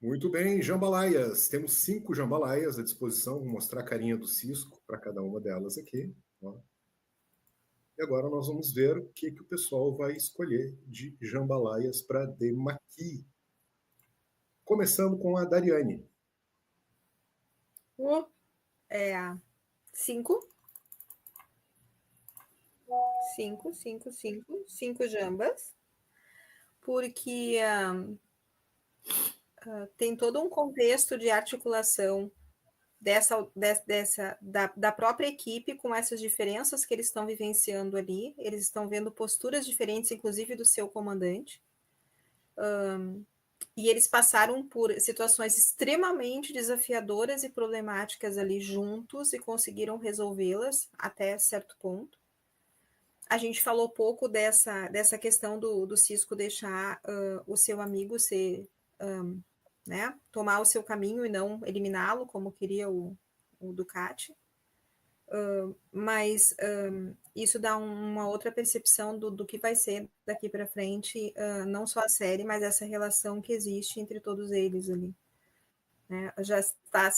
Muito bem, jambalaias. Temos 5 jambalaias à disposição. Vou mostrar a carinha do cisco para cada uma delas aqui. Ó. E agora nós vamos ver o que o pessoal vai escolher de jambalaias para Demaqui. Começando com a Dariane. É 5. 5 jambas. Porque tem todo um contexto de articulação da própria equipe com essas diferenças que eles estão vivenciando ali. Eles estão vendo posturas diferentes, inclusive do seu comandante. E eles passaram por situações extremamente desafiadoras e problemáticas ali juntos e conseguiram resolvê-las até certo ponto. A gente falou pouco dessa questão do Cisco deixar o seu amigo ser, né, tomar o seu caminho e não eliminá-lo, como queria o Ducati. Mas isso dá uma outra percepção do que vai ser daqui para frente, não só a série, mas essa relação que existe entre todos eles ali. Né? Já está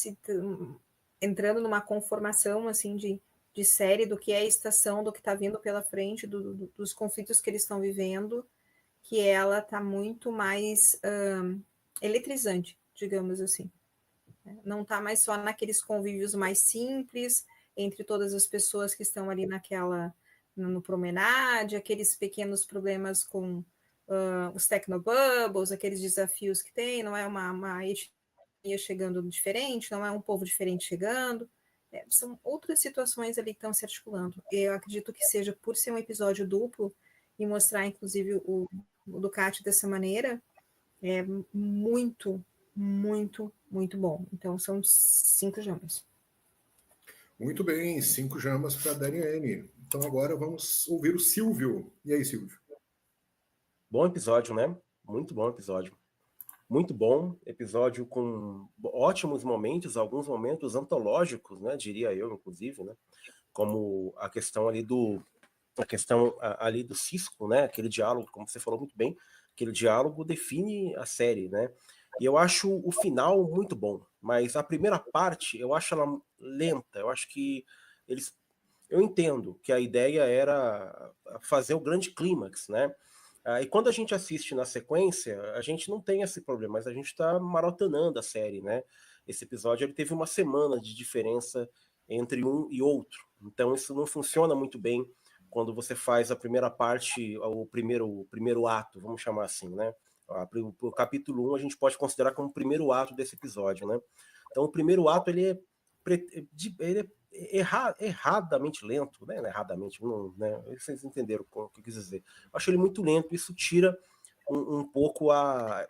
entrando numa conformação assim de série do que é a estação, do que está vindo pela frente, dos conflitos que eles estão vivendo, que ela está muito mais eletrizante, digamos assim. Não está mais só naqueles convívios mais simples, entre todas as pessoas que estão ali no promenade, aqueles pequenos problemas com os technobubbles, aqueles desafios que tem, não é uma etnia chegando diferente, não é um povo diferente chegando, são outras situações ali que estão se articulando. Eu acredito que seja por ser um episódio duplo e mostrar, inclusive, o Ducati dessa maneira, é muito, muito, muito bom. Então, são 5 jambas. Muito bem, 5 jambas para a Dariane. Então agora vamos ouvir o Silvio. E aí, Silvio? Bom episódio, né? Muito bom episódio. Muito bom, episódio com ótimos momentos, alguns momentos antológicos, né? Diria eu, inclusive, né? Como a questão ali do Cisco, né? Aquele diálogo, como você falou muito bem, aquele diálogo define a série, né? E eu acho o final muito bom, mas a primeira parte eu acho ela lenta. Eu acho que eu entendo que a ideia era fazer o grande clímax, né? E quando a gente assiste na sequência, a gente não tem esse problema, mas a gente está maratonando a série, né? Esse episódio ele teve uma semana de diferença entre um e outro, então isso não funciona muito bem quando você faz a primeira parte, o primeiro ato, vamos chamar assim, né? O capítulo 1 a gente pode considerar como o primeiro ato desse episódio, né? Então o primeiro ato ele é erradamente lento, né? Erradamente, não, né? Vocês entenderam o que eu quis dizer. Eu acho ele muito lento, isso tira um pouco a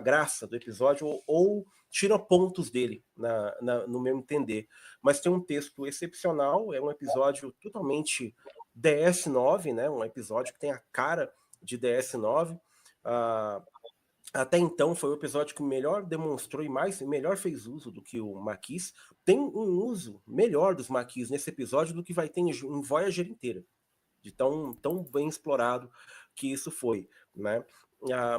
graça do episódio, ou tira pontos dele, no meu entender. Mas tem um texto excepcional, é um episódio totalmente DS9, né? Um episódio que tem a cara de DS9. Até então foi o episódio que melhor demonstrou e melhor fez uso do que o Maquis. Tem um uso melhor dos Maquis nesse episódio do que vai ter em Voyager inteira, de tão bem explorado que isso foi, né?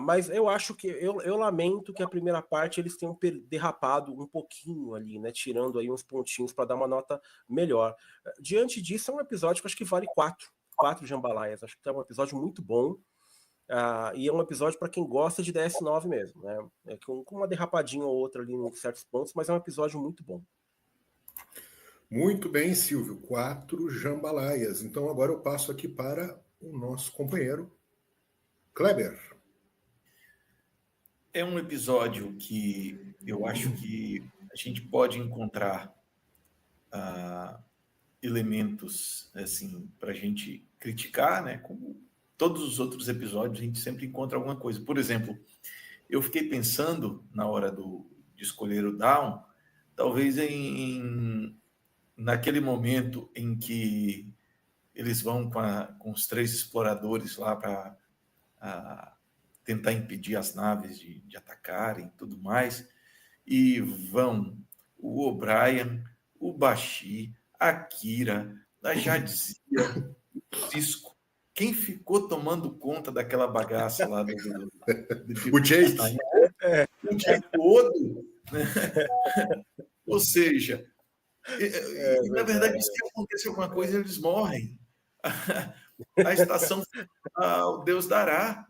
Mas eu acho que eu lamento que a primeira parte eles tenham derrapado um pouquinho ali, né? Tirando aí uns pontinhos para dar uma nota melhor. Diante disso, é um episódio que acho que vale 4 jambalaias. Acho que é um episódio muito bom. E é um episódio para quem gosta de DS9 mesmo, né? Com uma derrapadinha ou outra ali em certos pontos, mas é um episódio muito bom. Muito bem, Silvio. 4 jambalaias. Então agora eu passo aqui para o nosso companheiro Kleber. É um episódio que eu acho que a gente pode encontrar elementos assim para a gente criticar, né? Como todos os outros episódios, a gente sempre encontra alguma coisa. Por exemplo, eu fiquei pensando na hora de escolher o Down, talvez naquele momento em que eles vão com os 3 exploradores lá para tentar impedir as naves de atacarem e tudo mais, e vão o O'Brien, o Bashir, a Kira, a Jadzia, o Cisco. Quem ficou tomando conta daquela bagaça lá O Jake. o dia todo, né? Ou seja, na verdade, se acontecer alguma coisa, eles morrem. A estação, o Deus dará.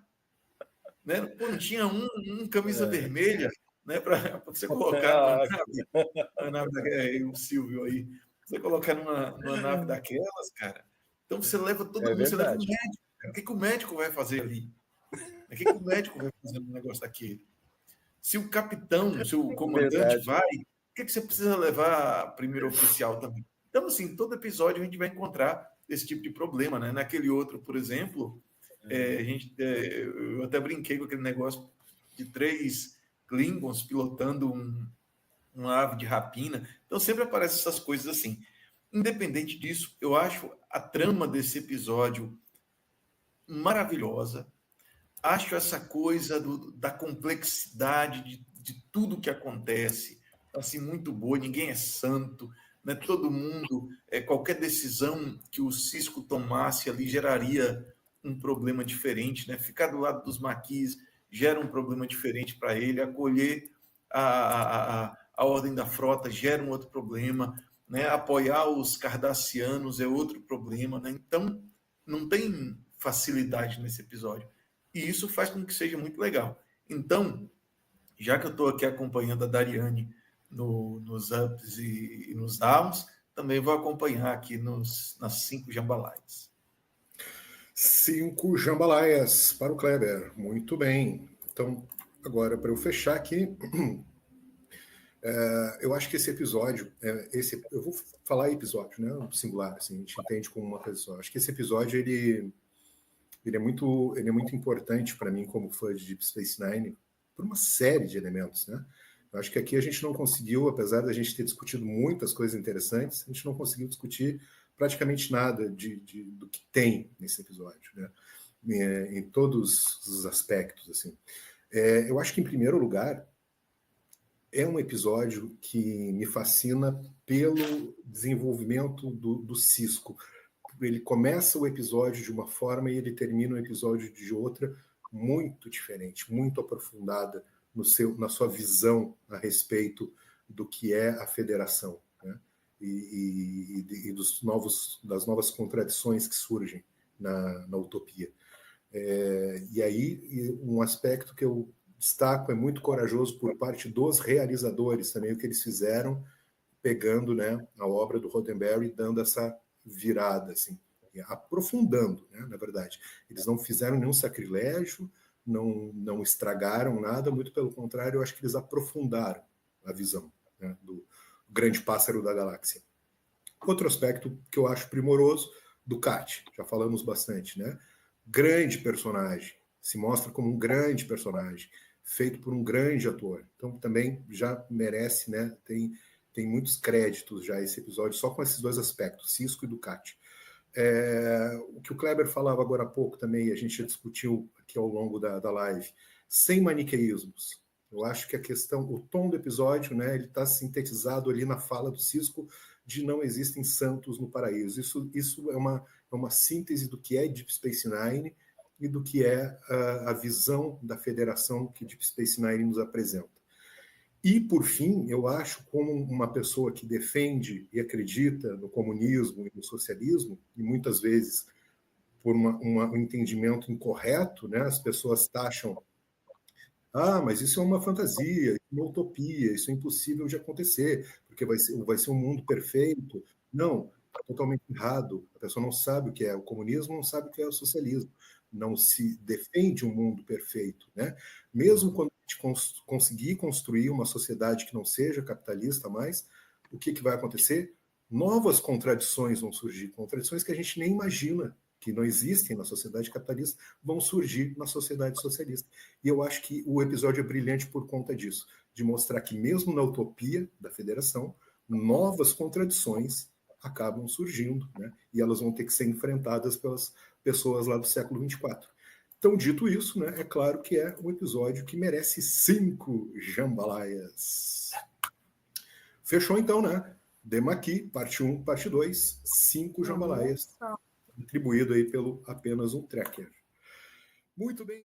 Né? Pô, não tinha um camisa vermelha, né, para você colocar numa nave, o Silvio aí, você colocar numa nave daquelas, cara. Então você leva todo mundo, você leva o médico. O que o médico vai fazer ali? O que o médico vai fazer no negócio daquele? Se o capitão, se o comandante vai, o que você precisa levar primeiro oficial também? Então, assim, todo episódio a gente vai encontrar esse tipo de problema, né? Naquele outro, por exemplo, eu até brinquei com aquele negócio de 3 Klingons pilotando uma ave de rapina. Então, sempre aparecem essas coisas assim. Independente disso, eu acho a trama desse episódio maravilhosa. Acho essa coisa da complexidade de tudo que acontece assim muito boa. Ninguém é santo, né? Todo mundo, qualquer decisão que o Sisko tomasse ali geraria um problema diferente, né? Ficar do lado dos maquis gera um problema diferente para ele. Acolher a ordem da frota gera um outro problema, né? Apoiar os cardassianos é outro problema, né? Então não tem facilidade nesse episódio. E isso faz com que seja muito legal. Então, já que eu estou aqui acompanhando a Dariane nos ups e nos downs, também vou acompanhar aqui nas 5 jambalaias. 5 jambalaias para o Kleber. Muito bem. Então, agora, para eu fechar aqui, eu acho que esse episódio, eu vou falar episódio, né? Singular, assim, a gente entende como uma coisa só. Acho que esse episódio, ele é muito importante para mim como fã de Deep Space Nine por uma série de elementos, né? Eu acho que aqui a gente não conseguiu, apesar da gente ter discutido muitas coisas interessantes, a gente não conseguiu discutir praticamente nada do que tem nesse episódio, né? Em todos os aspectos, assim. Eu acho que, em primeiro lugar, é um episódio que me fascina pelo desenvolvimento do Sisko. Ele começa o episódio de uma forma e ele termina o episódio de outra, muito diferente, muito aprofundada na sua visão a respeito do que é a federação, né? E das novas contradições que surgem na utopia. E aí, um aspecto que eu destaco é muito corajoso por parte dos realizadores também, o que eles fizeram, pegando, né, a obra do Roddenberry e dando essa virada, assim, aprofundando, né, na verdade. Eles não fizeram nenhum sacrilégio, não estragaram nada, muito pelo contrário, eu acho que eles aprofundaram a visão, né, do grande pássaro da galáxia. Outro aspecto que eu acho primoroso, do Cat, já falamos bastante, né? Grande personagem, se mostra como um grande personagem, feito por um grande ator. Então também já merece, né? Tem muitos créditos já esse episódio, só com esses 2 aspectos, Sisko e Ducati. O que o Kleber falava agora há pouco também, a gente já discutiu aqui ao longo da live, sem maniqueísmos. Eu acho que a questão, o tom do episódio, né, ele está sintetizado ali na fala do Sisko de não existem santos no paraíso. Isso é uma síntese do que é Deep Space Nine e do que é a visão da federação que Deep Space Nine nos apresenta. E, por fim, eu acho, como uma pessoa que defende e acredita no comunismo e no socialismo, e muitas vezes por um entendimento incorreto, né, as pessoas taxam, mas isso é uma fantasia, uma utopia, isso é impossível de acontecer, porque vai ser um mundo perfeito. Não, está totalmente errado. A pessoa não sabe o que é o comunismo, não sabe o que é o socialismo. Não se defende um mundo perfeito, né? Mesmo quando a gente conseguir construir uma sociedade que não seja capitalista mais, o que vai acontecer? Novas contradições vão surgir, contradições que a gente nem imagina que não existem na sociedade capitalista, vão surgir na sociedade socialista. E eu acho que o episódio é brilhante por conta disso, de mostrar que mesmo na utopia da federação, novas contradições acabam surgindo, né? E elas vão ter que ser enfrentadas pelas pessoas lá do século 24. Então, dito isso, né, é claro que é um episódio que merece 5 jambalaias. Fechou então, né? Demaqui, parte 1, parte 2, 5 jambalaias. Atribuído aí pelo apenas um tracker. Muito bem.